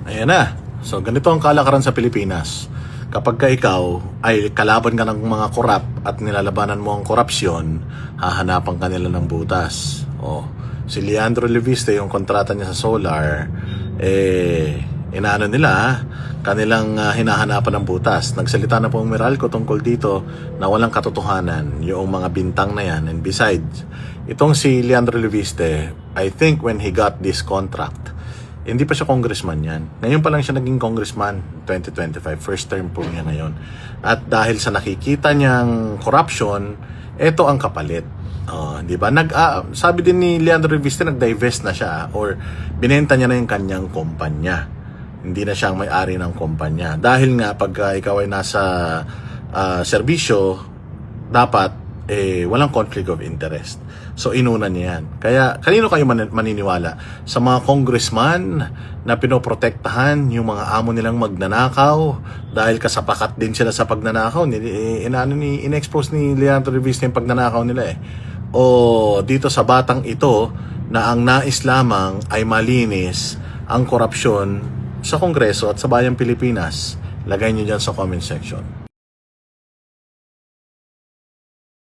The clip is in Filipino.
Ayan na. So, ganito ang kalakaran sa Pilipinas. Kapag ka ikaw ay kalaban ka ng mga korap at nilalabanan mo ang korupsyon, hahanapan ka nila ng butas. Si Leandro Leviste, yung kontrata niya sa Solar, inaano nila, kanilang hinahanapan ng butas. Nagsalita na po ang Meralco tungkol dito na walang katotohanan yung mga bintang na yan. And besides, itong si Leandro Leviste, I think when he got this contract, hindi pa siya congressman yan. Ngayon pa lang siya naging congressman, 2025. First term po niya ngayon. At dahil sa nakikita niyang corruption, ito ang kapalit. Di ba? Sabi din ni Leandro Leviste, nag-divest na siya or binenta niya na yung kanyang kumpanya. Hindi na siya ang may-ari ng kumpanya. Dahil nga, pag ikaw ay nasa serbisyo, dapat walang conflict of interest. So, inuna niya yan. Kaya, kanino kayo maniniwala? Sa mga congressman na pinoprotektahan yung mga amo nilang magnanakaw dahil kasapakat din sila sa pagnanakaw. In-expose ni Leandro Leviste yung pagnanakaw nila O dito sa batang ito na ang nais lamang ay malinis ang korupsyon sa Kongreso at sa Bayang Pilipinas. Lagay niyo dyan sa comment section.